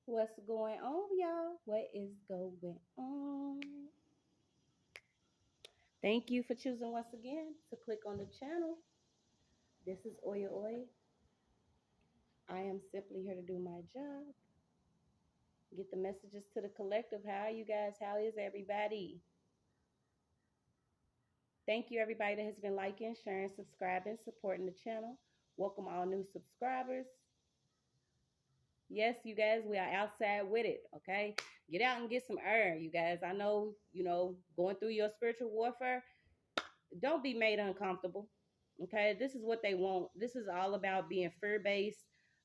What's going on, y'all? What is going on? Thank you for choosing once again to click on the channel. This is OYAOY. I am simply here to do my job, get the messages to the collective. How are you guys? How is everybody? Thank you, everybody that has been liking, sharing, subscribing, supporting the channel. Welcome all new subscribers. Yes, you guys, we are outside with it, okay? Get out and get some air, you guys. I know, going through your spiritual warfare, don't be made uncomfortable. Okay, this is what they want. This is all about being fear based,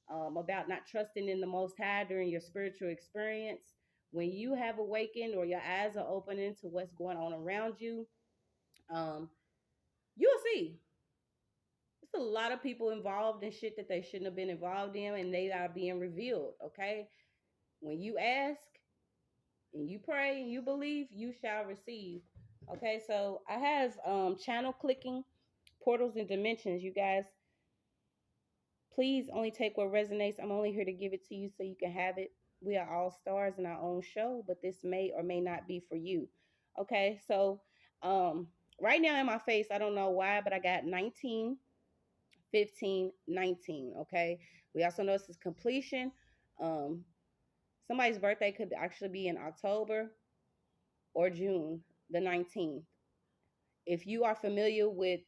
about not trusting in the Most High during your spiritual experience. When you have awakened or your eyes are opening to what's going on around you, um, you'll see. There's a lot of people involved in shit that they shouldn't have been involved in, and they are being revealed. Okay, when you ask and you pray and you believe, you shall receive. Okay, so I have channel clicking, portals and dimensions. You guys, please only take what resonates. I'm only here to give it to you so you can have it. We are all stars in our own show, but this may or may not be for you. Okay, so um, right now in my face, I don't know why, but I got 19, 15, 19. Okay, we also know this is completion. Um, Somebody's birthday could actually be in October or June the 19th. If you are familiar with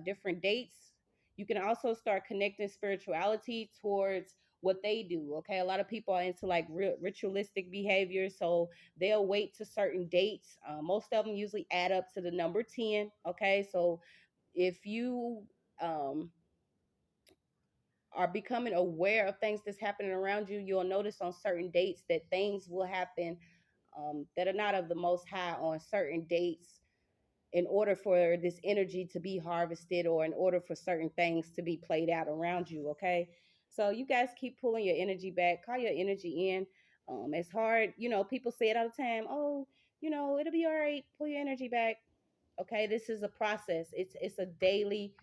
different dates, you can also start connecting spirituality towards what they do. Okay, a lot of people are into like ritualistic behavior, so they'll wait to certain dates. Most of them usually add up to the number 10. Okay, so if you um, are becoming aware of things that's happening around you, you'll notice on certain dates that things will happen that are not of the most high on certain dates in order for this energy to be harvested or in order for certain things to be played out around you. Okay, so you guys keep pulling your energy back, call your energy in. It's hard, people say it all the time. Oh, it'll be all right, pull your energy back. Okay, this is a process. It's a daily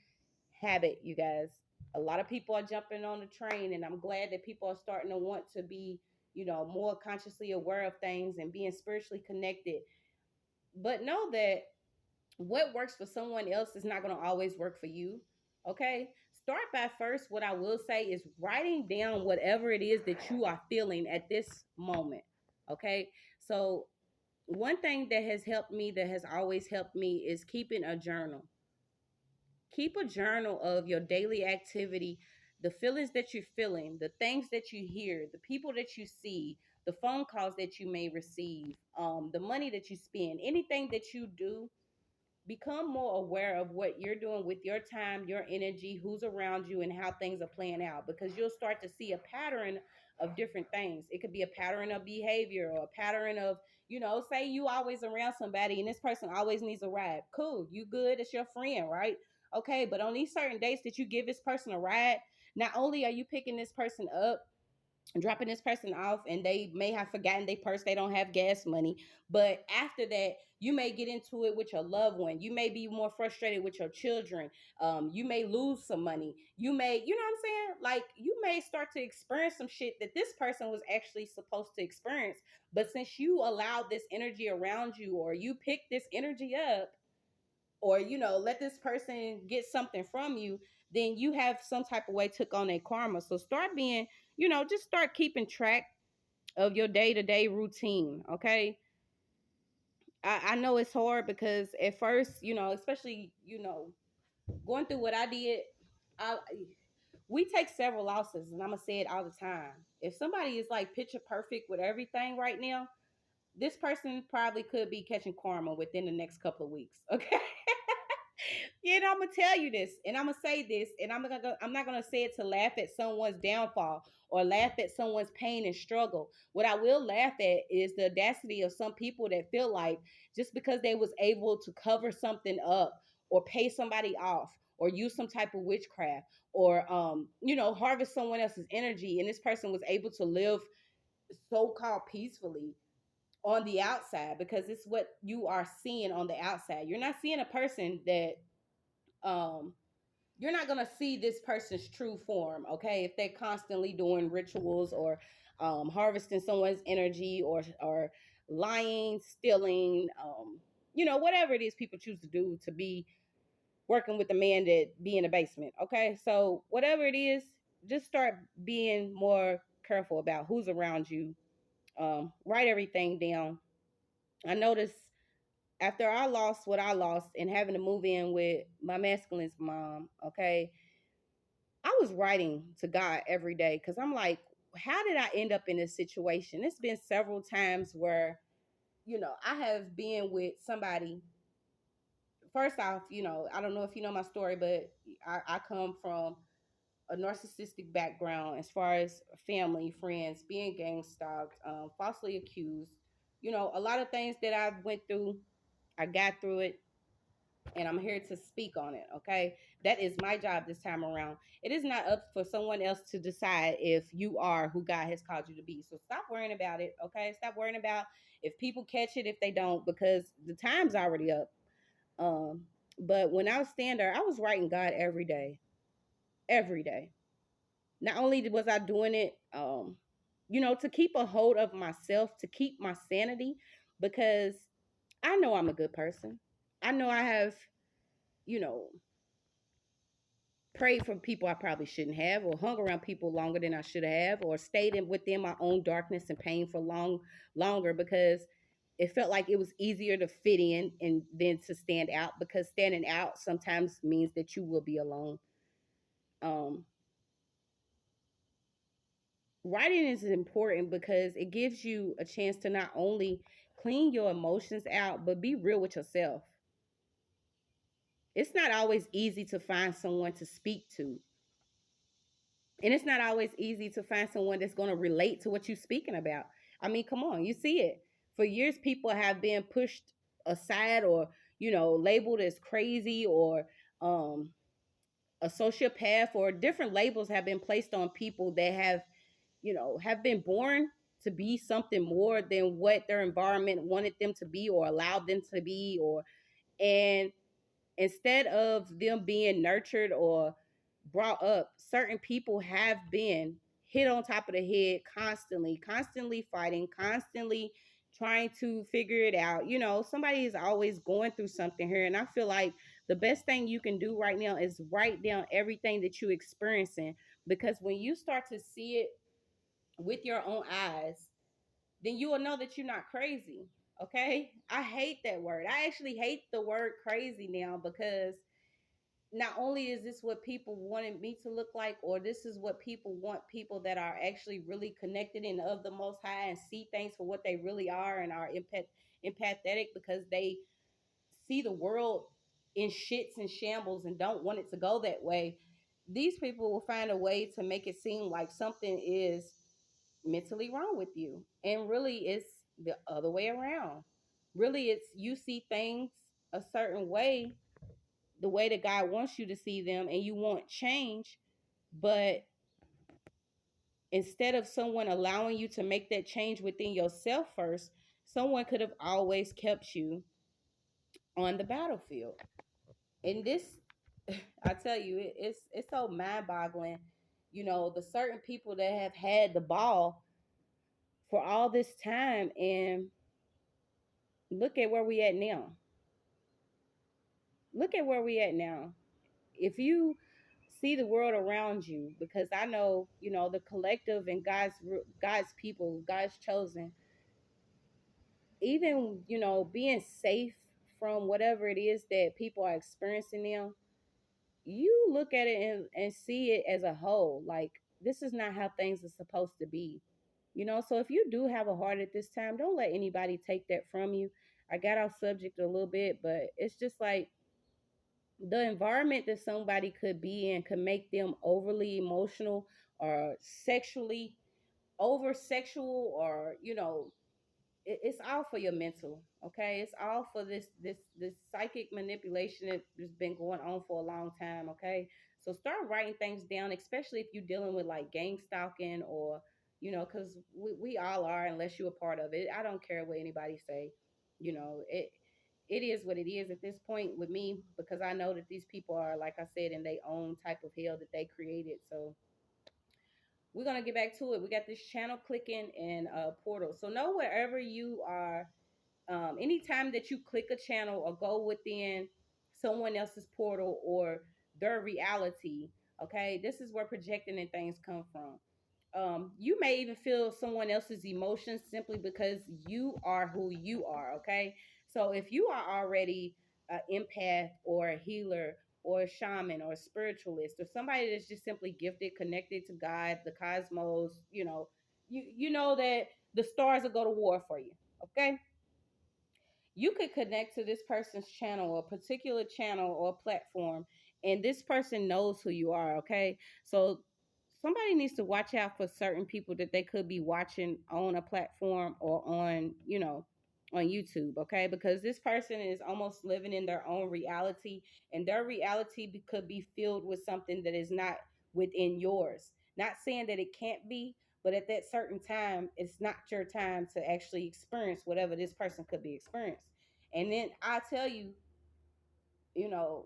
habit, you guys. A lot of people are jumping on the train, and I'm glad that people are starting to want to be, more consciously aware of things and being spiritually connected. But know that what works for someone else is not going to always work for you. Okay, start by first, what I will say is writing down whatever it is that you are feeling at this moment. Okay, so one thing that has helped me, that has always helped me, is keeping a journal. Keep a journal of your daily activity, the feelings that you're feeling, the things that you hear, the people that you see, the phone calls that you may receive, the money that you spend, anything that you do. Become more aware of what you're doing with your time, your energy, who's around you, and how things are playing out, because you'll start to see a pattern of different things. It could be a pattern of behavior or a pattern of, say you always around somebody and this person always needs a ride. Cool, you good, it's your friend, right? Okay, but on these certain dates that you give this person a ride, not only are you picking this person up, dropping this person off, and they may have forgotten their purse, they don't have gas money, but after that you may get into it with your loved one, you may be more frustrated with your children, you may lose some money, you may, you know what I'm saying, like you may start to experience some shit that this person was actually supposed to experience, but since you allowed this energy around you, or you pick this energy up, or let this person get something from you, then you have some type of way took on their karma. So start being, just start keeping track of your day-to-day routine. Okay, I know it's hard because at first, especially, going through what I did, I we take several losses, and I'm gonna say it all the time. If somebody is like picture perfect with everything right now, this person probably could be catching karma within the next couple of weeks. Okay. I'm gonna tell you this, and I'm gonna say this, and I'm not gonna say it to laugh at someone's downfall or laugh at someone's pain and struggle. What I will laugh at is the audacity of some people that feel like just because they was able to cover something up or pay somebody off or use some type of witchcraft or harvest someone else's energy, and this person was able to live so-called peacefully on the outside, because it's what you are seeing on the outside. You're not seeing a person that um you're not going to see this person's true form. Okay, if they're constantly doing rituals or harvesting someone's energy, or lying, stealing, whatever it is people choose to do to be working with a man that be in the basement. Okay, so whatever it is, just start being more careful about who's around you. Write everything down. I noticed after I lost what I lost and having to move in with my masculine's mom, okay, I was writing to God every day because I'm like, how did I end up in this situation? It's been several times where, I have been with somebody. First off, I don't know if you know my story, but I come from a narcissistic background as far as family, friends, being gang stalked, falsely accused. A lot of things that I went through, I got through it, and I'm here to speak on it. Okay, that is my job this time around. It is not up for someone else to decide if you are who God has called you to be. So stop worrying about it. Okay, stop worrying about if people catch it, if they don't, because the time's already up. Um, but when I was standing there, I was writing God every day, every day. Not only was I doing it, to keep a hold of myself, to keep my sanity, because I know I'm a good person. I know I have, you know, prayed for people I probably shouldn't have, or hung around people longer than I should have, or stayed within my own darkness and pain for longer because it felt like it was easier to fit in and than to stand out, because standing out sometimes means that you will be alone. Um, Writing is important because it gives you a chance to not only clean your emotions out, but be real with yourself. It's not always easy to find someone to speak to. And it's not always easy to find someone that's going to relate to what you're speaking about. I mean, come on, you see it. For years, people have been pushed aside, or, labeled as crazy, or a sociopath, or different labels have been placed on people that have been born to be something more than what their environment wanted them to be or allowed them to be, and instead of them being nurtured or brought up, certain people have been hit on top of the head constantly fighting, constantly trying to figure it out. Somebody is always going through something here. And I feel like the best thing you can do right now is write down everything that you're experiencing. Because when you start to see it with your own eyes, then you will know that you're not crazy. Okay? I hate that word. I actually hate the word crazy now, because not only is this what people wanted me to look like, or this is what people want people that are actually really connected and of the Most High and see things for what they really are, and are empathetic, because they see the world in shits and shambles and don't want it to go that way. These people will find a way to make it seem like something is mentally wrong with you. And really, it's the other way around. Really, it's you see things a certain way, the way that God wants you to see them, and you want change. But instead of someone allowing you to make that change within yourself first, someone could have always kept you on the battlefield. And this, I tell you, it's so mind boggling. The certain people that have had the ball for all this time, and look at where we at now. Look at where we at now. If you see the world around you, because I know, the collective and God's people, God's chosen, even, being safe from whatever it is that people are experiencing now, you look at it and see it as a whole. Like, this is not how things are supposed to be. So if you do have a heart at this time, don't let anybody take that from you. I got off subject a little bit, but it's just like, the environment that somebody could be in could make them overly emotional, or sexually over sexual, or it's all for your mental. Okay, it's all for this psychic manipulation that has been going on for a long time. Okay, so start writing things down, especially if you're dealing with like gang stalking, or because we all are, unless you're a part of it. I don't care what anybody say. It is what it is at this point with me, because I know that these people are, like I said, in their own type of hell that they created. So we're gonna get back to it. We got this channel clicking and portal. So know wherever you are, anytime that you click a channel or go within someone else's portal or their reality, okay, this is where projecting and things come from. You may even feel someone else's emotions simply because you are who you are, okay? So if you are already an empath or a healer or a shaman or a spiritualist or somebody that's just simply gifted, connected to God, the cosmos, you know that the stars will go to war for you, okay? You could connect to this person's channel or a particular channel or platform, and this person knows who you are, okay? So somebody needs to watch out for certain people that they could be watching on a platform or on, on YouTube, okay? Because this person is almost living in their own reality, and their reality could be filled with something that is not within yours. Not saying that it can't be, but at that certain time, it's not your time to actually experience whatever this person could be experiencing. And then I tell you, you know,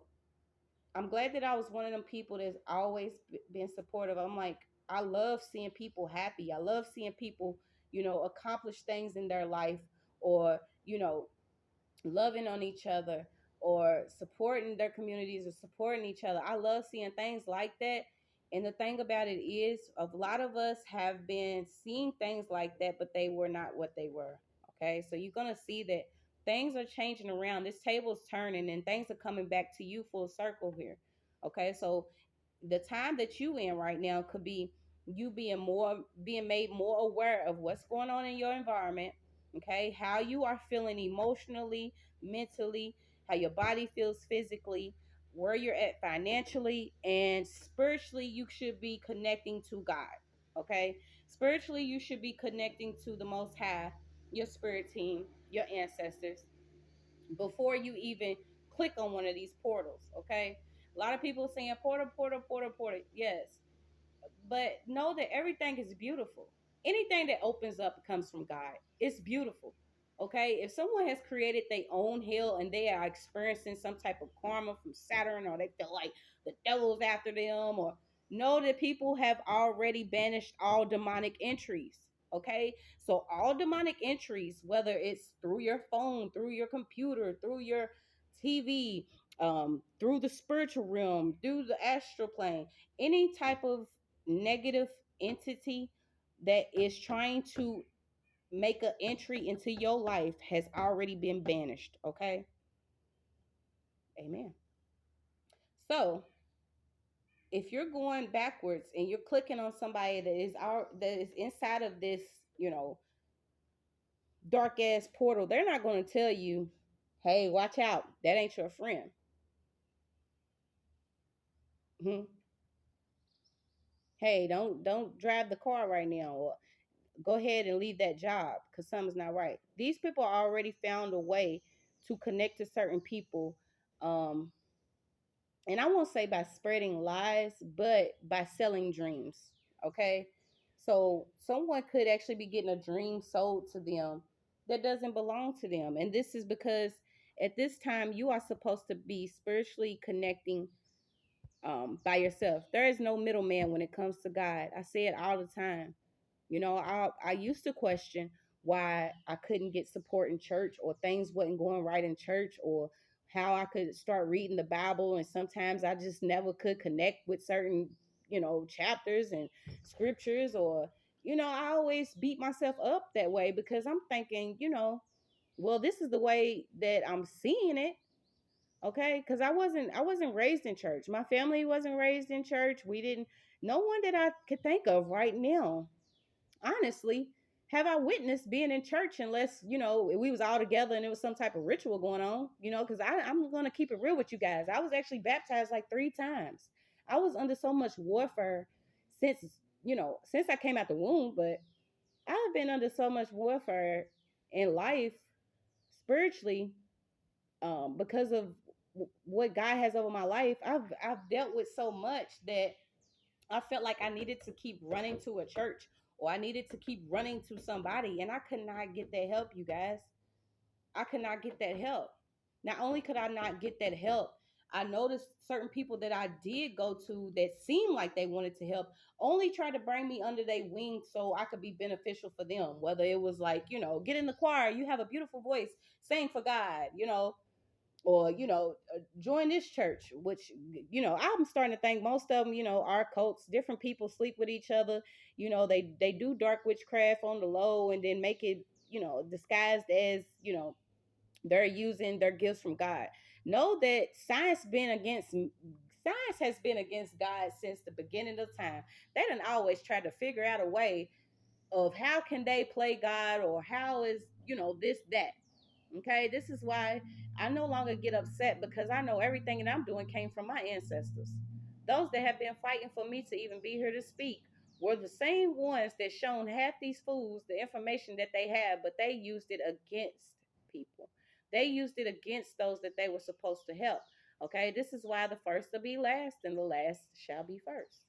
I'm glad that I was one of them people that's always been supportive. I'm like, I love seeing people happy. I love seeing people, accomplish things in their life, or, loving on each other, or supporting their communities, or supporting each other. I love seeing things like that. And the thing about it is, a lot of us have been seeing things like that, but they were not what they were. Okay. So you're going to see that things are changing around. This table's turning and things are coming back to you full circle here. Okay. So the time that you in right now could be you being made more aware of what's going on in your environment, okay, how you are feeling emotionally, mentally, how your body feels physically, where you're at financially, and spiritually. You should be connecting to God, okay? Spiritually, you should be connecting to the Most High, your spirit team, your ancestors, before you even click on one of these portals, okay? A lot of people saying portal, portal, portal, portal. Yes, but know that everything is beautiful. Anything that opens up comes from God. It's beautiful. Okay? If someone has created their own hell and they are experiencing some type of karma from Saturn, or they feel like the devil's after them, or know that people have already banished all demonic entries. Okay? So all demonic entries, whether it's through your phone, through your computer, through your TV, through the spiritual realm, through the astral plane, any type of negative entity that is trying to make an entry into your life has already been banished. Okay. Amen. So if you're going backwards and you're clicking on somebody that is inside of this, you know, dark ass portal, they're not going to tell you, hey, watch out, that ain't your friend. Hmm. Hey, don't drive the car right now, or go ahead and leave that job because something's not right. These people already found a way to connect to certain people. Um, and I won't say by spreading lies, but by selling dreams. Okay. So someone could actually be getting a dream sold to them that doesn't belong to them. And this is because at this time you are supposed to be spiritually connecting by yourself. There is no middleman when it comes to God. I say it all the time. I used to question why I couldn't get support in church, or things wasn't going right in church, or how I could start reading the Bible. And sometimes I just never could connect with certain, chapters and scriptures, or, I always beat myself up that way because I'm thinking, well, this is the way that I'm seeing it. Okay. Cause I wasn't raised in church. My family wasn't raised in church. We didn't, no one that I could think of right now, honestly, have I witnessed being in church unless, we was all together and there was some type of ritual going on, because I'm going to keep it real with you guys. I was actually baptized like 3 times. I was under so much warfare since, since I came out the womb, but I've been under so much warfare in life spiritually, because of what God has over my life. I've dealt with so much that I felt like I needed to keep running to a church, or I needed to keep running to somebody, and I could not get that help, you guys. I could not get that help. Not only could I not get that help, I noticed certain people that I did go to that seemed like they wanted to help only tried to bring me under their wing so I could be beneficial for them. Whether it was like, get in the choir, you have a beautiful voice, sing for God, or join this church, which I'm starting to think most of them are cults. Different people sleep with each other. They do dark witchcraft on the low and then make it disguised as they're using their gifts from God. Know that science has been against God since the beginning of time. They done always tried to figure out a way of how can they play God, or how is this that. Okay, this is why I no longer get upset, because I know everything that I'm doing came from my ancestors. Those that have been fighting for me to even be here to speak were the same ones that shown half these fools the information that they have, but they used it against people. They used it against those that they were supposed to help. Okay, this is why the first will be last and the last shall be first.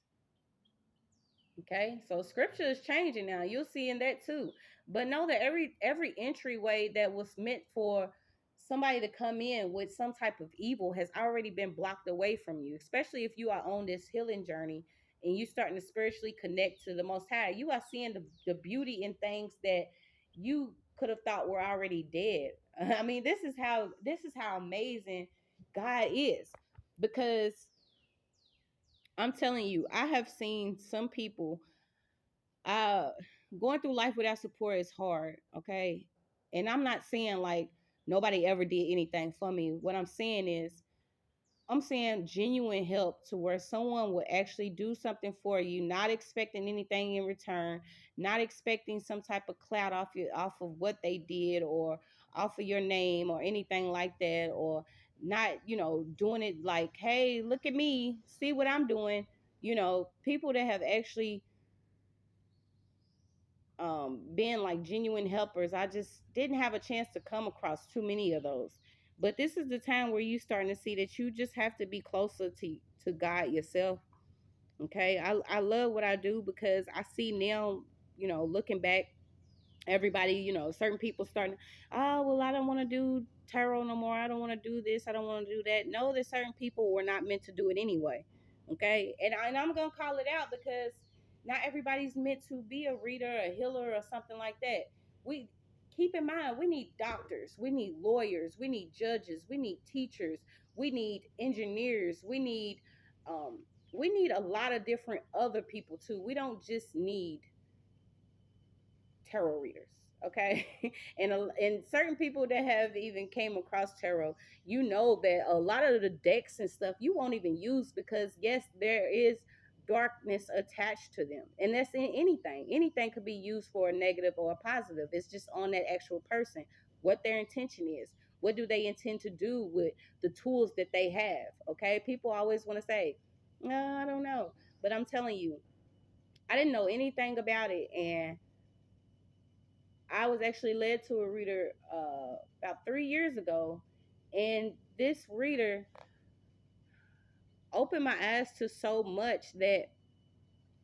Okay, so scripture is changing now. You'll see in that too. But know that every entryway that was meant for somebody to come in with some type of evil has already been blocked away from you. Especially if you are on this healing journey and you starting to spiritually connect to the Most High. You are seeing the beauty in things that you could have thought were already dead. I mean, this is how amazing God is, because I'm telling you, I have seen some people uh going through life without support is hard, okay? And I'm not saying like nobody ever did anything for me. What I'm saying is I'm saying genuine help to where someone would actually do something for you, not expecting anything in return, not expecting some type of clout off of what they did, or off of your name or anything like that, or not, doing it like, hey, look at me, see what I'm doing. People that have actually being like genuine helpers. I just didn't have a chance to come across too many of those. But this is the time where you starting to see that you just have to be closer to God yourself. Okay. I love what I do, because I see now, looking back, everybody, certain people starting, oh, well, I don't want to do tarot no more. I don't want to do this. I don't want to do that. No, that certain people were not meant to do it anyway. Okay. And I'm going to call it out, because not everybody's meant to be a reader, a healer, or something like that. We keep in mind, we need doctors, we need lawyers, we need judges, we need teachers, we need engineers, um, we need a lot of different other people too. We don't just need tarot readers, okay? And certain people that have even came across tarot, that a lot of the decks and stuff you won't even use, because yes, there is darkness attached to them, and that's in anything could be used for a negative or a positive. It's just on that actual person what their intention is. What do they intend to do with the tools that they have? Okay, people always want to say, no, I don't know, but I'm telling you, I didn't know anything about it. And I was actually led to a reader about 3 years ago, and this reader opened my eyes to so much that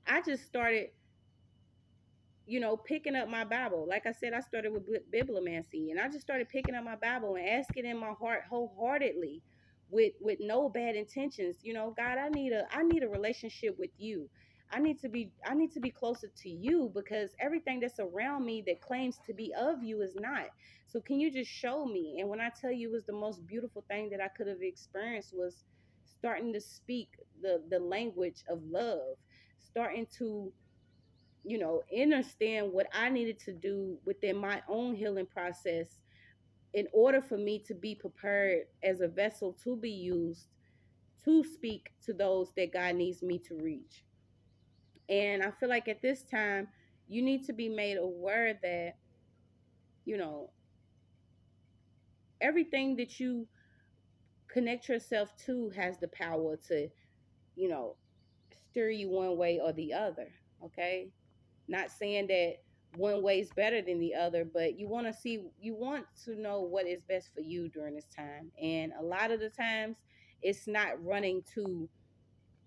I just started, picking up my Bible. Like I said, I started with bibliomancy, and I just started picking up my Bible and asking in my heart wholeheartedly, with no bad intentions. God, I need a relationship with you. I need to be closer to you, because everything that's around me that claims to be of you is not. So can you just show me? And when I tell you, it was the most beautiful thing that I could have experienced, was starting to speak the language of love, starting to understand what I needed to do within my own healing process in order for me to be prepared as a vessel to be used to speak to those that God needs me to reach. And I feel like at this time, you need to be made aware that, you know, everything that you connect yourself to has the power to, you know, steer you one way or the other. Okay. Not saying that one way is better than the other, but you want to know what is best for you during this time. And a lot of the times, it's not running to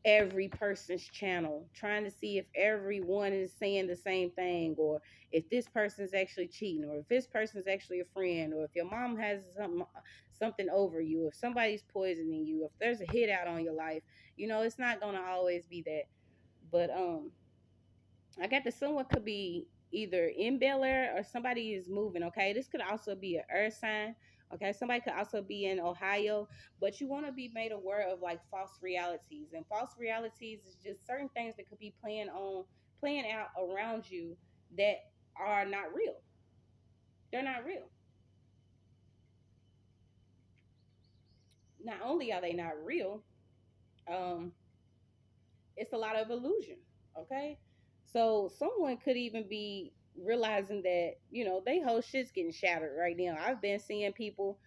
every person's channel, trying to see if everyone is saying the same thing, or if this person's actually cheating, or if this person's actually a friend, or if your mom has something over you, if somebody's poisoning you, if there's a hit out on your life. It's not gonna always be that. But I got that someone could be either in Bel Air or somebody is moving. Okay, this could also be an earth sign. Okay, somebody could also be in Ohio, but you want to be made aware of like false realities. And false realities is just certain things that could be playing out around you that are not real. They're not real. Not only are they not real, um, it's a lot of illusion. Okay, so someone could even be realizing that they whole shit's getting shattered right now. I've been seeing people,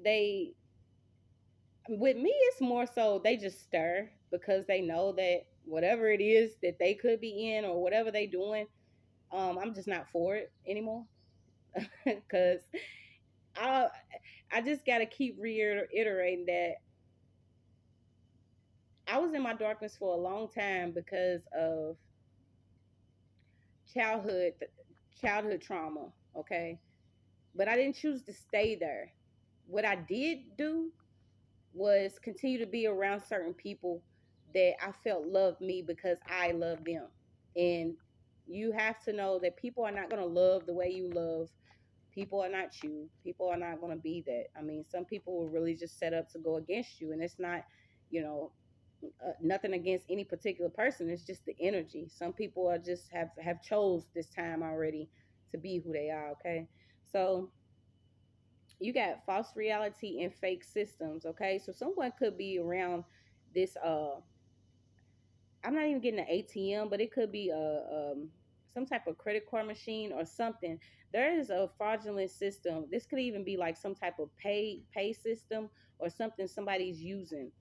they with me it's more so they just stir because they know that whatever it is that they could be in or whatever they doing, I'm just not for it anymore. Because I I just gotta keep reiterating that I was in my darkness for a long time because of childhood childhood trauma. Okay, but I didn't choose to stay there. What I did do was continue to be around certain people that I felt loved me because I love them. And you have to know that people are not going to love the way you love. People are not you. People are not going to be that. I mean, some people will really just set up to go against you, and it's not, you know, nothing against any particular person. It's just the energy. Some people are just have chose this time already to be who they are. Okay, so you got false reality and fake systems. Okay, so someone could be around this. I'm not even getting an ATM, but it could be some type of credit card machine or something. There is a fraudulent system. This could even be like some type of pay system or something somebody's using.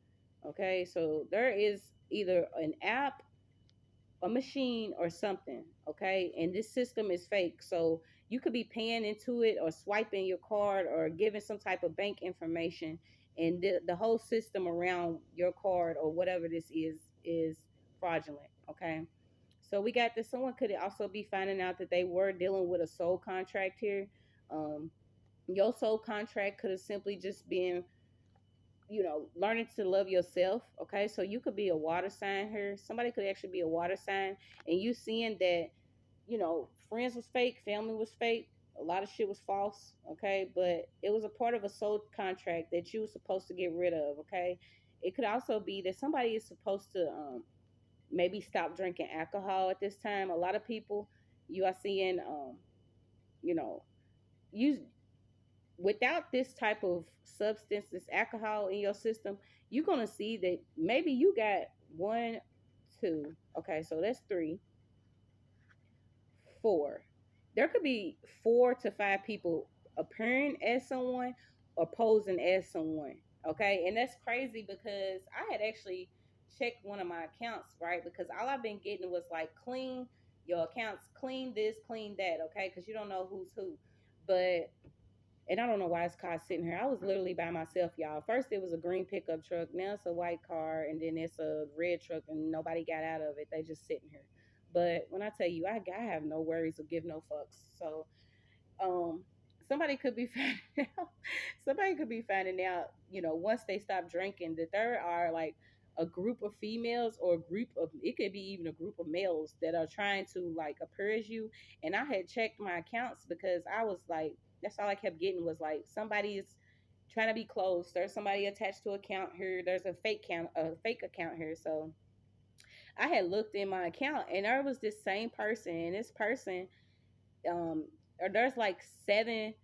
Okay, so there is either an app, a machine, or something. Okay, and this system is fake. So you could be paying into it or swiping your card or giving some type of bank information, and the whole system around your card or whatever this is fraudulent. Okay, so we got this. Someone could also be finding out that they were dealing with a soul contract here. um, your soul contract could have simply just been learning to love yourself. Okay, so you could be a water sign here. Somebody could actually be a water sign, and you seeing that friends was fake, family was fake, a lot of shit was false. Okay, but it was a part of a soul contract that you were supposed to get rid of. Okay, it could also be that somebody is supposed to maybe stop drinking alcohol at this time. A lot of people you are seeing, you know, you without this type of substance, this alcohol in your system, you're gonna see that maybe you got one, two. Okay, so that's three, four. There could be 4 to 5 people appearing as someone or posing as someone. Okay, and that's crazy because I had actually checked one of my accounts, right? Because all I've been getting was like clean your accounts, clean this, clean that. Okay, because you don't know who's who. But and I don't know why this car's sitting here. I was literally by myself, y'all. First, it was a green pickup truck. Now it's a white car, and then it's a red truck, and nobody got out of it. They just sitting here. But when I tell you, I have no worries or give no fucks. So um somebody could be finding out somebody could be finding out, once they stop drinking, that there are like a group of females or a group of, it could be even a group of males that are trying to like appear as you. And I had checked my accounts because I was like, that's all I kept getting was like somebody is trying to be close, there's somebody attached to account here, there's a fake account here. So I had looked in my account and there was this same person, and this person, um or there's like seven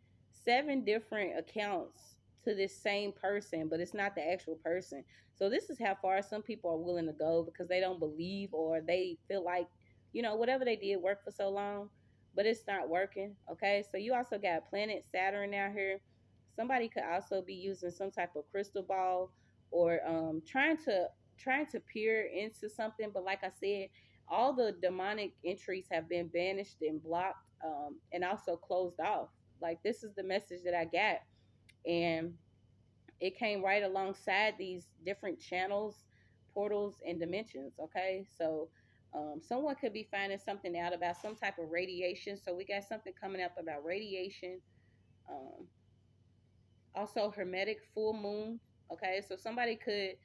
different accounts to this same person, but it's not the actual person. So this is how far some people are willing to go because they don't believe, or they feel like whatever they did worked for so long, but it's not working. Okay, so you also got planet Saturn out here. Somebody could also be using some type of crystal ball, or trying to peer into something. But like I said, all the demonic entries have been banished and blocked, and also closed off. Like, this is the message that I got, and it came right alongside these different channels portals and dimensions. Okay, so someone could be finding something out about some type of radiation. So we got something coming up about radiation. Um, Also, hermetic full moon. Okay, so somebody could,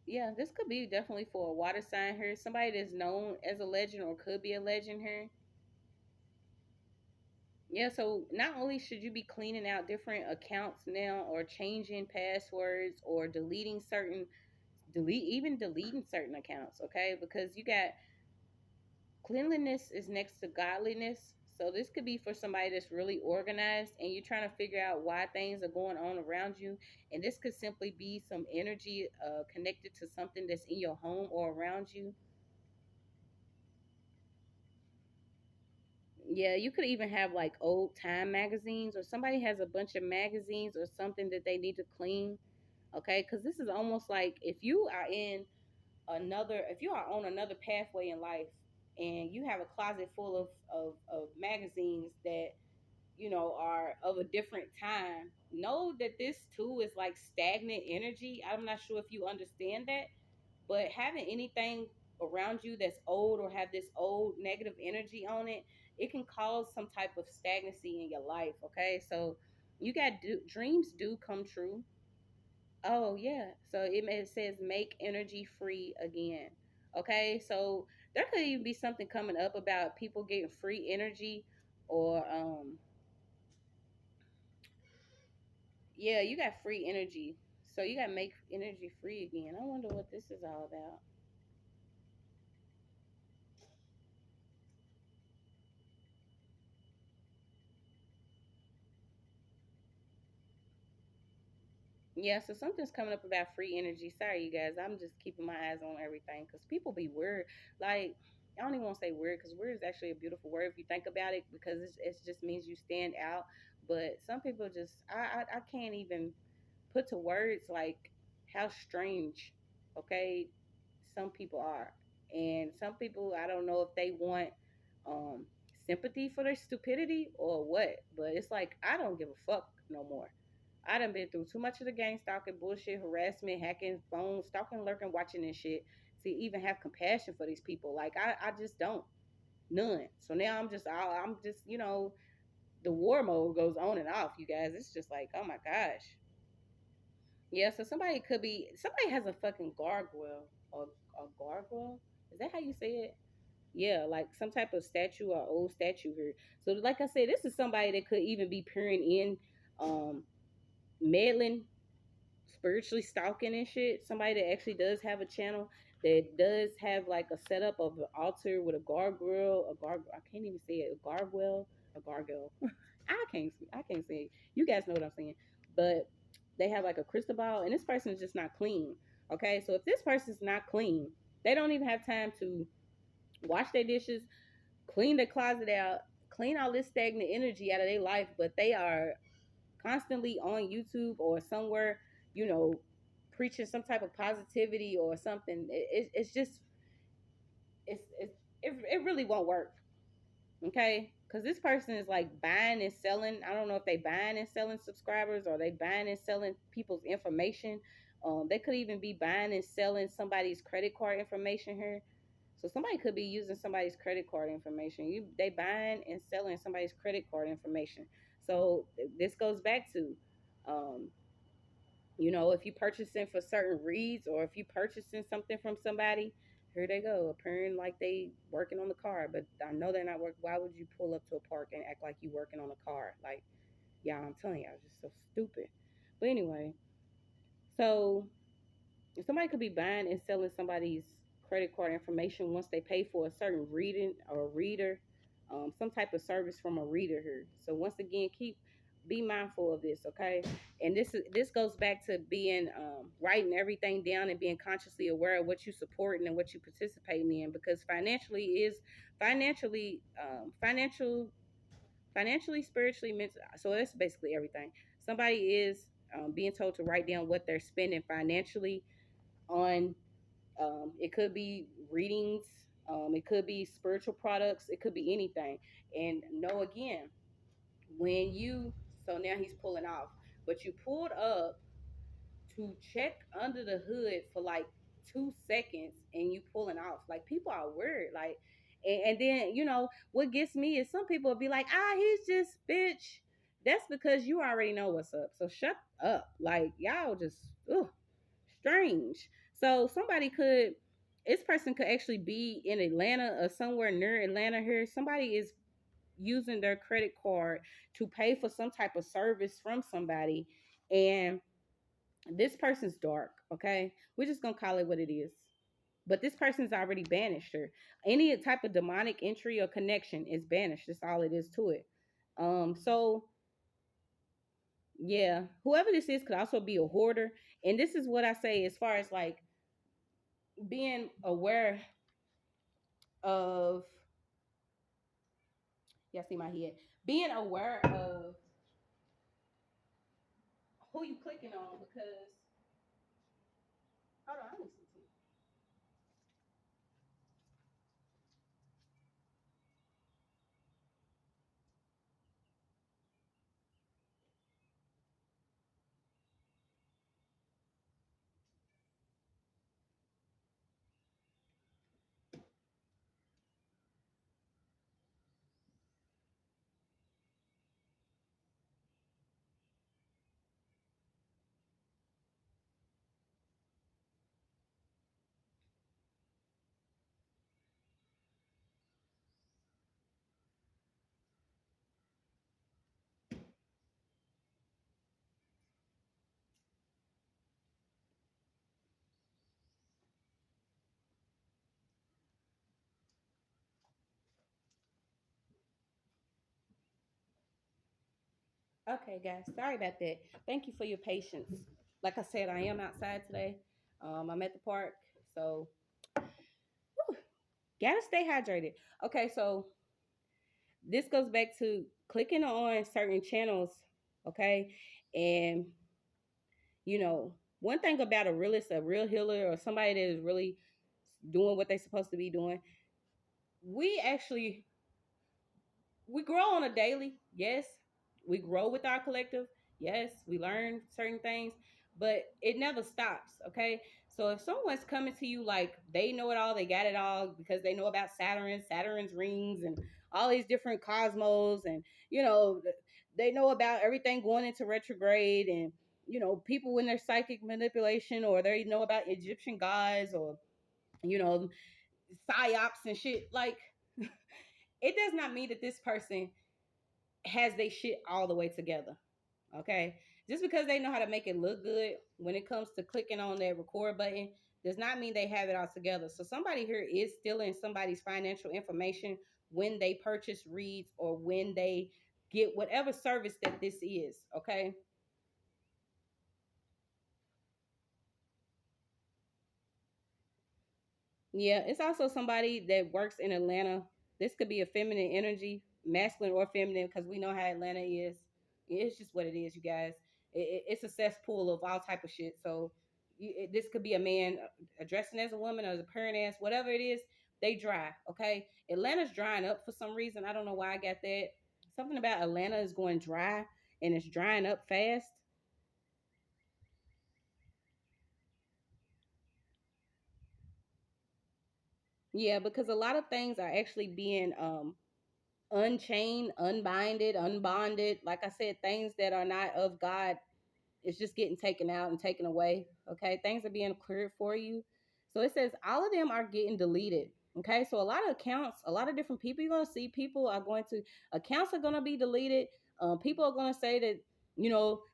yeah, this could be definitely for a water sign here. Somebody that's known as a legend or could be a legend here. Yeah, so not only should you be cleaning out different accounts now or changing passwords or deleting certain accounts, okay? Because you got cleanliness is next to godliness. So this could be for somebody that's really organized and you're trying to figure out why things are going on around you. And this could simply be some energy connected to something that's in your home or around you. Yeah, you could even have like old time magazines, or somebody has a bunch of magazines or something that they need to clean. Okay, because this is almost like if you are on another pathway in life and you have a closet full of magazines that are of a different time, know that this too is like stagnant energy. I'm not sure if you understand that, but having anything around you that's old or have this old negative energy on it, it can cause some type of stagnancy in your life. Okay, so dreams do come true. Oh yeah, so it says make energy free again. Okay, so there could even be something coming up about people getting free energy, or yeah, you got free energy. So you got to make energy free again. I wonder what this is all about. Yeah, so something's coming up about free energy. Sorry, you guys. I'm just keeping my eyes on everything because people be weird. Like, I don't even want to say weird because weird is actually a beautiful word if you think about it, because it just means you stand out. But some people just, I can't even put to words like how strange, okay, some people are. And some people, I don't know if they want um, sympathy for their stupidity or what, but it's like, I don't give a fuck no more. I done been through too much of the gang stalking, bullshit, harassment, hacking, phone stalking, lurking, watching this shit to even have compassion for these people. Like I just don't, none. So now I'm just, the war mode goes on and off. You guys, it's just like, oh my gosh. Yeah, so somebody has a fucking gargoyle or a gargoyle. Is that how you say it? Yeah, like some type of statue or old statue here. So like I said, this is somebody that could even be peering in, meddling, spiritually stalking and shit. Somebody that actually does have a channel that does have like a setup of an altar with a gargoyle, I can't even say it, a gargoyle, a gargoyle. I can't say it. You guys know what I'm saying. But they have like a crystal ball and this person is just not clean. Okay? So if this person's not clean, they don't even have time to wash their dishes, clean their closet out, clean all this stagnant energy out of their life, but they are constantly on YouTube or somewhere, you know, preaching some type of positivity or something. It's just it really won't work. Okay, because this person is like buying and selling. I don't know if they buying and selling subscribers or they buying and selling people's information. They could even be buying and selling somebody's credit card information here. So somebody could be using somebody's credit card information. They buying and selling somebody's credit card information. So this goes back to, um, if you purchasing for certain reads or if you purchasing something from somebody, here they go, appearing like they working on the car, but I know they're not working. Why would you pull up to a park and act like you working on a car? Like, yeah, I'm telling you, I was just so stupid. But anyway, so somebody could be buying and selling somebody's credit card information once they pay for a certain reading or reader, some type of service from a reader here. So once again, be mindful of this, okay? And this goes back to being writing everything down and being consciously aware of what you supporting and what you participating in, because financially, financially, spiritually, mental. So that's basically everything. Somebody is being told to write down what they're spending financially on. It could be readings, it could be spiritual products, it could be anything. And know again, when you, so now he's pulling off, but you pulled up to check under the hood for like 2 seconds and you pulling off. Like people are weird. Like, and then what gets me is some people will be like, he's just bitch. That's because you already know what's up. So shut up. Like y'all just strange. So this person could actually be in Atlanta or somewhere near Atlanta here. Somebody is using their credit card to pay for some type of service from somebody, and this person's dark. Okay, we're just gonna call it what it is. But this person's already banished her. Any type of demonic entry or connection is banished. That's all it is to it. So yeah, whoever this is could also be a hoarder. And this is what I say as far as like being aware of, y'all see my head, being aware of who you clicking on, because hold on, I need some tea. Okay, guys, sorry about that. Thank you for your patience. Like I said, I am outside today. I'm at the park, so gotta stay hydrated. Okay, so this goes back to clicking on certain channels, okay? And one thing about a realist, a real healer, or somebody that is really doing what they're supposed to be doing, we actually we grow on a daily. Yes, we grow with our collective. Yes, we learn certain things, but it never stops. Okay. So if someone's coming to you like they know it all, they got it all because they know about Saturn's rings, and all these different cosmos, and they know about everything going into retrograde, and people in their psychic manipulation, or they know about Egyptian gods, or you know psyops and shit. Like it does not mean that this person has they shit all the way together. Okay. Just because they know how to make it look good when it comes to clicking on that record button does not mean they have it all together. So somebody here is stealing somebody's financial information when they purchase reads or when they get whatever service that this is. Okay. Yeah, it's also somebody that works in Atlanta. This could be a feminine energy, masculine or feminine, because we know how Atlanta is. It's just what it is, you guys. It's a cesspool of all type of shit. So this could be a man addressing as a woman or as a parent ass, whatever it is. They dry, okay? Atlanta's drying up for some reason. I don't know why I got that. Something about Atlanta is going dry and it's drying up fast. Yeah, because a lot of things are actually being unchained, unbinded, unbonded. Like I said, things that are not of God, it's just getting taken out and taken away. Okay, things are being cleared for you. So it says all of them are getting deleted. Okay, so a lot of accounts, a lot of different people you're going to see, people are going to, accounts are going to be deleted. People are going to say that,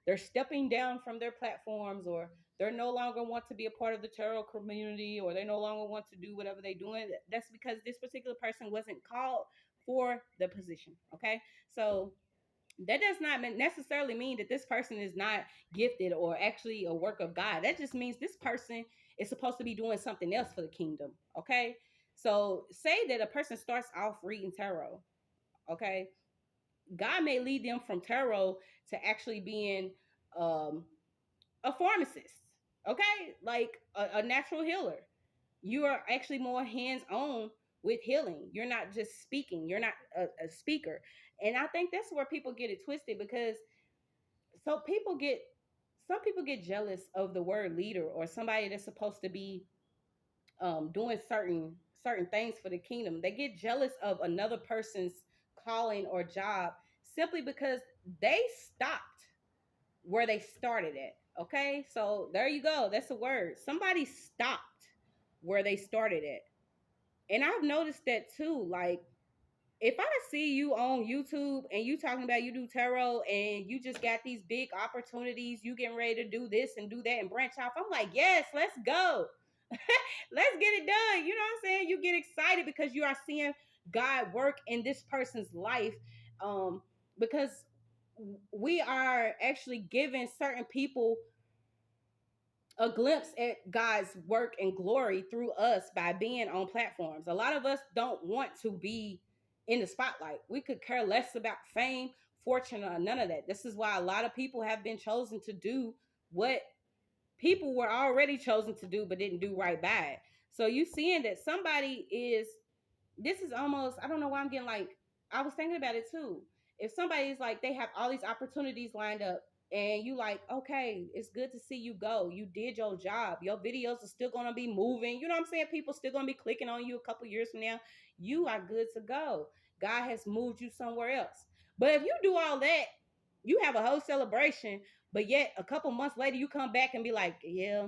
they're stepping down from their platforms, or they're no longer want to be a part of the tarot community, or they no longer want to do whatever they're doing. That's because this particular person wasn't called for the position. Okay, so that does not necessarily mean that this person is not gifted or actually a work of God. That just means this person is supposed to be doing something else for the kingdom. Okay. So say that a person starts off reading tarot. Okay. God may lead them from tarot to actually being um, a pharmacist. Okay. Like a natural healer. You are actually more hands on with healing. You're not just speaking, you're not a speaker. And I think that's where people get it twisted, because so people get some people get jealous of the word leader or somebody that's supposed to be. doing certain things for the kingdom. They get jealous of another person's calling or job simply because they stopped where they started at. Okay, so there you go. That's a word. Somebody stopped where they started at, and I've noticed that too. Like, if I see you on YouTube and you talking about you do tarot and you just got these big opportunities, you getting ready to do this and do that and branch off, I'm like, yes, let's go. Let's get it done. You know what I'm saying? You get excited because you are seeing God work in this person's life. Because we are actually giving certain people a glimpse at God's work and glory through us by being on platforms. A lot of us don't want to be in the spotlight. We could care less about fame, fortune, or none of that. This is why a lot of people have been chosen to do what people were already chosen to do but didn't do right by it. So you seeing that somebody is, this is almost, I don't know why I'm getting like, I was thinking about it too. If somebody's like, they have all these opportunities lined up and you like, okay, it's good to see you go. You did your job. Your videos are still going to be moving. You know what I'm saying? People still going to be clicking on you a couple years from now. You are good to go. God has moved you somewhere else. But if you do all that, you have a whole celebration, but yet a couple months later, you come back and be like, yeah,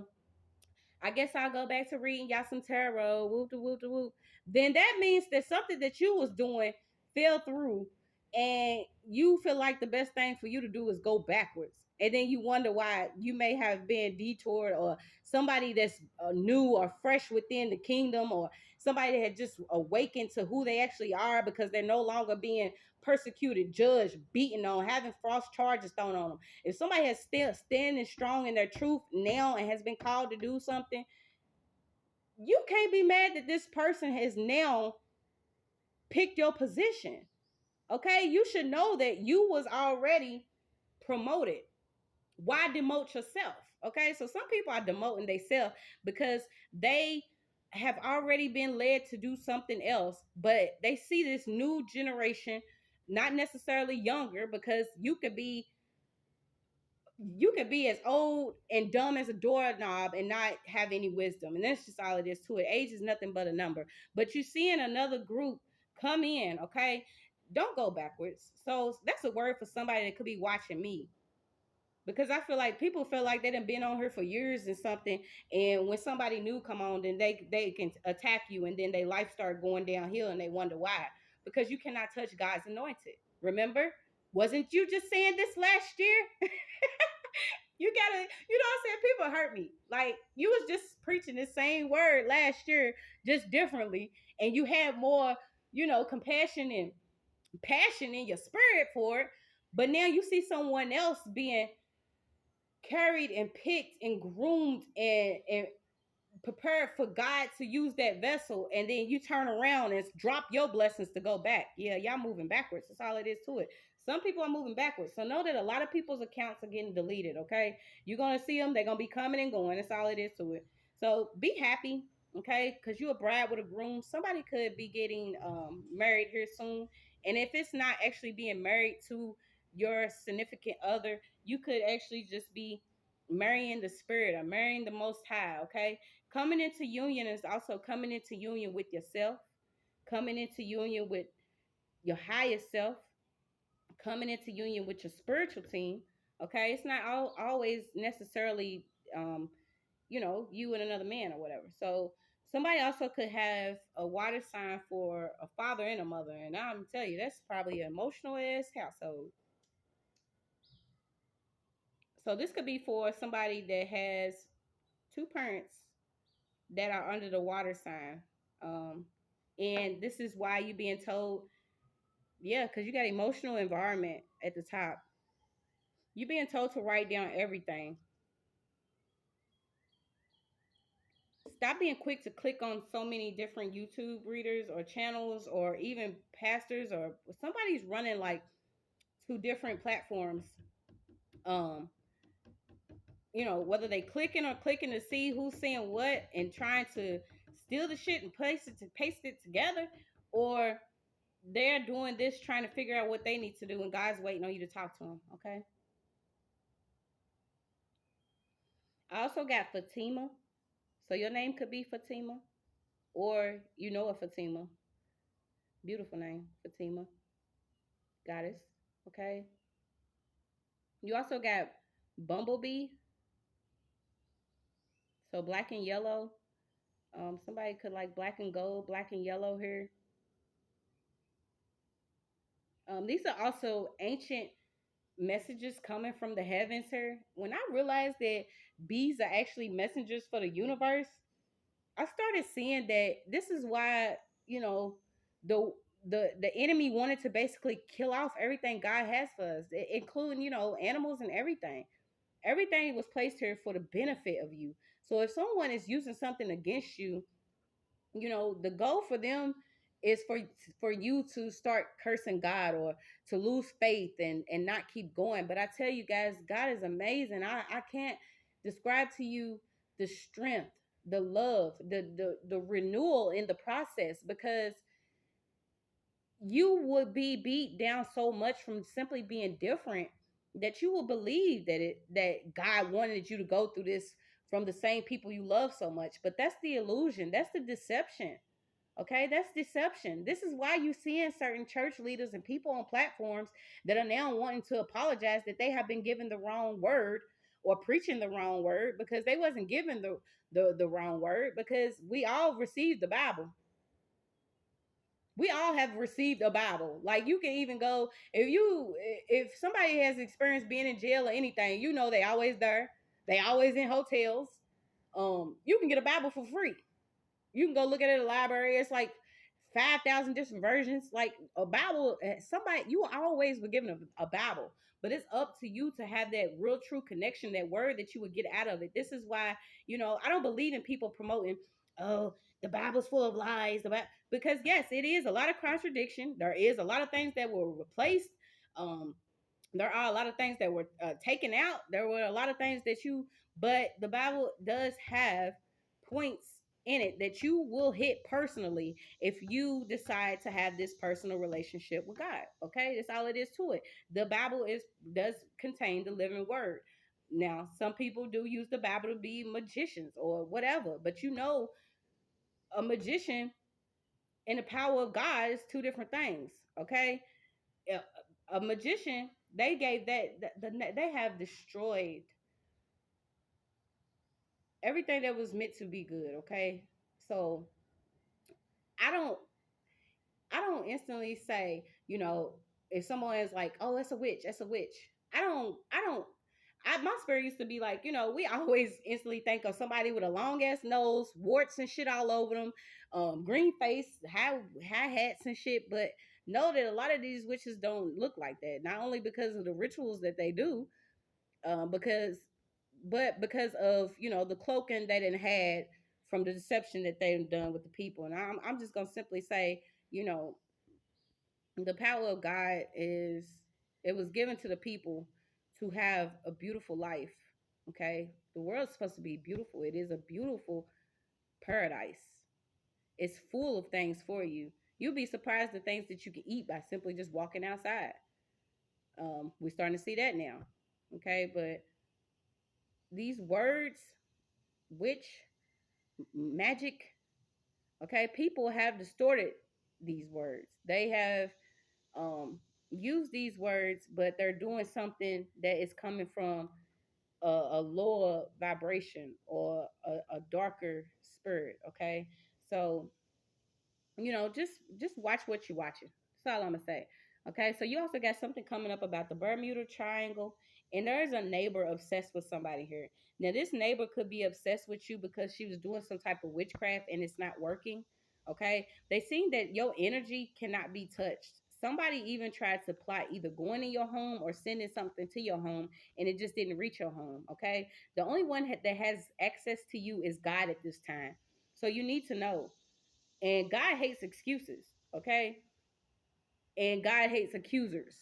I guess I'll go back to reading y'all some tarot, whoop de whoop de whoop. Then that means that something that you was doing fell through, and you feel like the best thing for you to do is go backwards. And then you wonder why you may have been detoured, or somebody that's new or fresh within the kingdom, or somebody that had just awakened to who they actually are because they're no longer being persecuted, judged, beaten on, having false charges thrown on them. If somebody has still standing strong in their truth now and has been called to do something, you can't be mad that this person has now picked your position. Okay, you should know that you was already promoted. Why demote yourself? Okay, so some people are demoting themselves because they have already been led to do something else, but they see this new generation, not necessarily younger, because you could be as old and dumb as a doorknob and not have any wisdom. And that's just all it is to it. Age is nothing but a number. But you seeing another group come in, okay? Don't go backwards. So that's a word for somebody that could be watching me. Because I feel like people feel like they done been on here for years and something. And when somebody new come on, then they can attack you, and then their life start going downhill and they wonder why. Because you cannot touch God's anointed. Remember? Wasn't you just saying this last year? You gotta, you know what I'm saying? People hurt me. Like, you was just preaching the same word last year, just differently, and you had more, compassion and passion in your spirit for it. But now you see someone else being carried and picked and groomed and prepared for God to use that vessel, and then you turn around and drop your blessings to go back. Yeah, y'all moving backwards. That's all it is to it. Some people are moving backwards. So know that a lot of people's accounts are getting deleted, okay? You're going to see them. They're going to be coming and going. That's all it is to it. So be happy, okay? Because you're a bride with a groom. Somebody could be getting married here soon. And if it's not actually being married to your significant other, you could actually just be marrying the spirit or marrying the most high, okay? Coming into union is also coming into union with yourself, coming into union with your highest self, coming into union with your spiritual team. Okay, it's not always necessarily, you and another man or whatever. So somebody also could have a water sign for a father and a mother, and I'm telling you, that's probably an emotional ass household. So this could be for somebody that has two parents that are under the water sign. Um, and this is why you're being told, yeah, because you got emotional environment at the top. You're being told to write down everything. Stop being quick to click on so many different YouTube readers or channels or even pastors, or somebody's running like two different platforms. Um, whether they clicking or clicking to see who's saying what and trying to steal the shit and paste it together, or they're doing this trying to figure out what they need to do, and God's waiting on you to talk to them. Okay. I also got Fatima. So your name could be Fatima. or you know a Fatima. Beautiful name, Fatima, goddess. Okay. You also got Bumblebee, so black and yellow. Somebody could like black and gold, black and yellow here. These are also ancient messages coming from the heavens here. When I realized that bees are actually messengers for the universe, I started seeing that this is why, you know, the the enemy wanted to basically kill off everything God has for us, including, animals and everything. Everything was placed here for the benefit of you. So if someone is using something against you, the goal for them is for you to start cursing God or to lose faith and not keep going. But I tell you guys, God is amazing. I can't describe to you the strength, the love, the renewal in the process, because you would be beat down so much from simply being different that you will believe that God wanted you to go through this from the same people you love so much. But that's the illusion. That's the deception. Okay, that's deception. This is why you seeing certain church leaders and people on platforms that are now wanting to apologize that they have been given the wrong word or preaching the wrong word, because they wasn't given the wrong word, because we all received the Bible. We all have received a Bible. Like, you can even go, if somebody has experienced being in jail or anything, they always there. They always in hotels. You can get a Bible for free. You can go look at it at the library. It's like 5,000 different versions. Like a Bible, somebody, you always were given a Bible, but it's up to you to have that real true connection, that word that you would get out of it. This is why, I don't believe in people promoting, oh, the Bible's full of lies. Because yes, it is a lot of contradiction. There is a lot of things that were replaced. Um, there are a lot of things that were taken out. There were a lot of things but the Bible does have points in it that you will hit personally if you decide to have this personal relationship with God. Okay, that's all it is to it. The Bible does contain the living word. Now, some people do use the Bible to be magicians or whatever, but a magician and the power of God is two different things. Okay, a magician, they gave they have destroyed everything that was meant to be good. Okay, so I don't I don't instantly say, if someone is like, oh, it's a witch, that's a witch. My spirit used to be like, we always instantly think of somebody with a long ass nose, warts and shit all over them, green face, high hats and shit. But know that a lot of these witches don't look like that. Not only because of the rituals that they do, because but because of the cloaking they done had from the deception that they've done with the people. And I'm just gonna simply say, you know, the power of God is, it was given to the people to have a beautiful life. Okay, the world's supposed to be beautiful. It is a beautiful paradise. It's full of things for you. You'll be surprised the things that you can eat by simply just walking outside. We're starting to see that now. Okay, but these words, witch, magic, okay, people have distorted these words. They have used these words, but they're doing something that is coming from a lower vibration or a darker spirit. Okay, so just watch what you're watching. That's all I'm gonna say. Okay, so you also got something coming up about the Bermuda Triangle, and there's a neighbor obsessed with somebody here. Now, this neighbor could be obsessed with you because she was doing some type of witchcraft and it's not working. Okay, they seen that your energy cannot be touched. Somebody even tried to plot either going in your home or sending something to your home, and it just didn't reach your home. Okay, the only one that has access to you is God at this time. So you need to know, and God hates excuses, okay? And God hates accusers.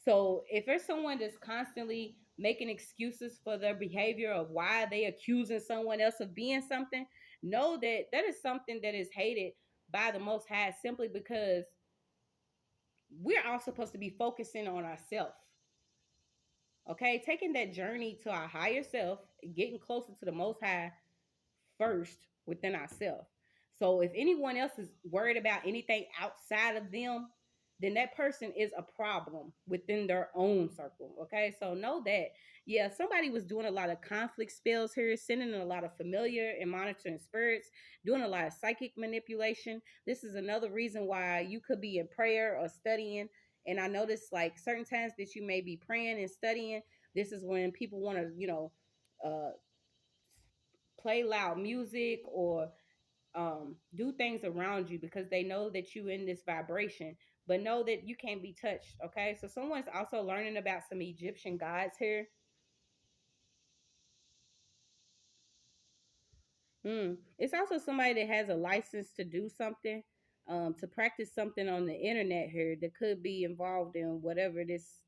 So if there's someone that's constantly making excuses for their behavior of why they accusing someone else of being something, know that that is something that is hated by the Most High, simply because we're all supposed to be focusing on ourselves. Okay, taking that journey to our higher self, getting closer to the Most High first within ourselves. So if anyone else is worried about anything outside of them, then that person is a problem within their own circle. Okay, so know that, yeah, somebody was doing a lot of conflict spells here, sending in a lot of familiar and monitoring spirits, doing a lot of psychic manipulation. This is another reason why you could be in prayer or studying. And I notice like certain times that you may be praying and studying, this is when people want to, uh, play loud music or do things around you because they know that you in this vibration, but know that you can't be touched. Okay, so someone's also learning about some Egyptian gods here. It's also somebody that has a license to do something, to practice something on the internet here that could be involved in whatever this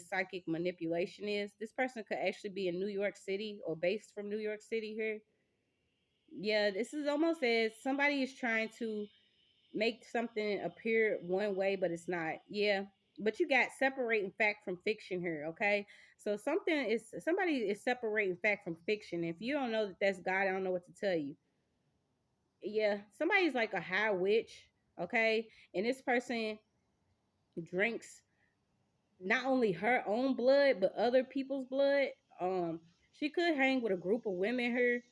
psychic manipulation is. This person could actually be in New York City or based from New York City here. Yeah, this is almost as somebody is trying to make something appear one way, but it's not. Yeah. But you got separating fact from fiction here, okay? So somebody is separating fact from fiction. If you don't know that that's God, I don't know what to tell you. Yeah, somebody's like a high witch, okay? And this person drinks not only her own blood but other people's blood. Um, she could hang with a group of women here.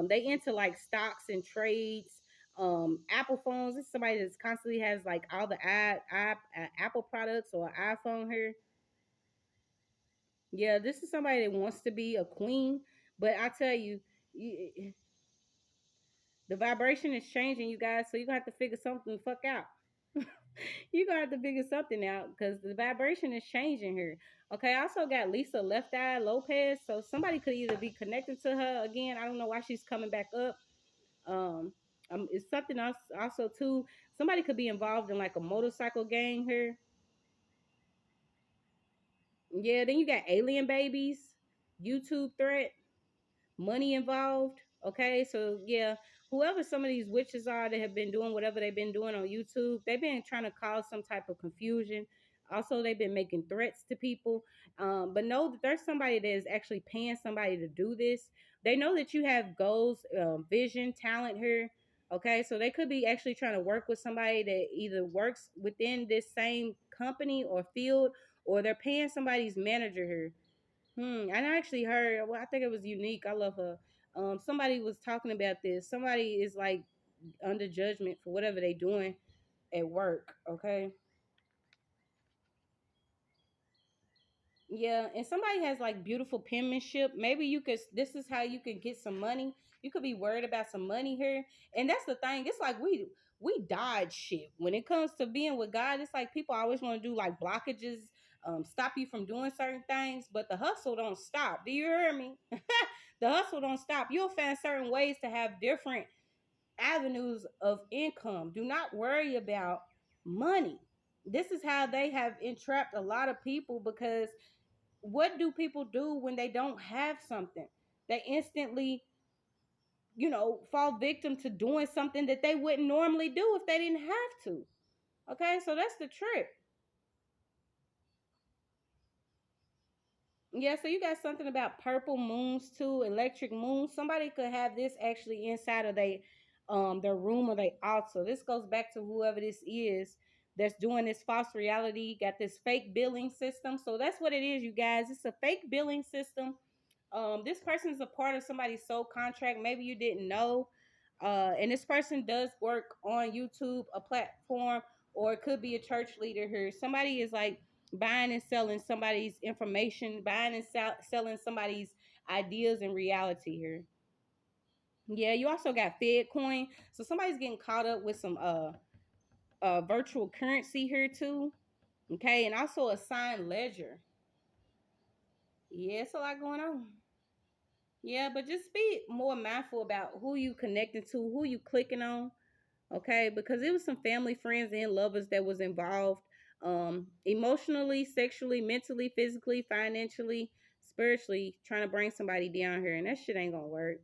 They into like stocks and trades. Apple phones. This is somebody that's constantly has like all the Apple products or iPhone here. Yeah, this is somebody that wants to be a queen, but I tell you, the vibration is changing, you guys. So you gonna have to figure something the fuck out. You gonna have to figure something out because the vibration is changing here. Okay, I also got Lisa Left Eye Lopez. So somebody could either be connected to her again. I don't know why she's coming back up. Um, it's something else also too. Somebody could be involved in like a motorcycle gang here. Yeah, then you got alien babies, YouTube threat, money involved. Okay, so yeah, whoever some of these witches are that have been doing whatever they've been doing on YouTube, they've been trying to cause some type of confusion. Also, they've been making threats to people. But know that there's somebody that is actually paying somebody to do this. They know that you have goals, vision, talent here. Okay, so they could be actually trying to work with somebody that either works within this same company or field, or they're paying somebody's manager here. And I actually heard. Well, I think it was unique. I love her. Somebody was talking about this. Somebody is like under judgment for whatever they doing at work. Okay. Yeah, and somebody has like beautiful penmanship. Maybe you could. This is how you can get some money. You could be worried about some money here, and that's the thing. It's like we dodge shit when it comes to being with God. It's like people always want to do like blockages, stop you from doing certain things, but the hustle don't stop. Do you hear me? The hustle don't stop. You'll find certain ways to have different avenues of income. Do not worry about money. This is how they have entrapped a lot of people because what do people do when they don't have something? They instantly, fall victim to doing something that they wouldn't normally do if they didn't have to. Okay, so that's the trick. Yeah, so you got something about purple moons too, electric moons. Somebody could have this actually inside of their room or their altar. This goes back to whoever this is that's doing this false reality, got this fake billing system. So that's what it is, you guys. It's a fake billing system. This person is a part of somebody's soul contract. Maybe you didn't know. And this person does work on YouTube, a platform, or it could be a church leader here. Somebody is like buying and selling somebody's information, buying and selling somebody's ideas and reality here. Yeah, you also got Fed coin. So somebody's getting caught up with some virtual currency here too. Okay, and also a signed ledger. Yeah, it's a lot going on. Yeah, but just be more mindful about who you connecting to, who you clicking on, okay? Because it was some family, friends, and lovers that was involved, emotionally, sexually, mentally, physically, financially, spiritually, trying to bring somebody down here, and that shit ain't gonna work.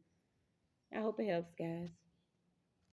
I hope it helps, guys.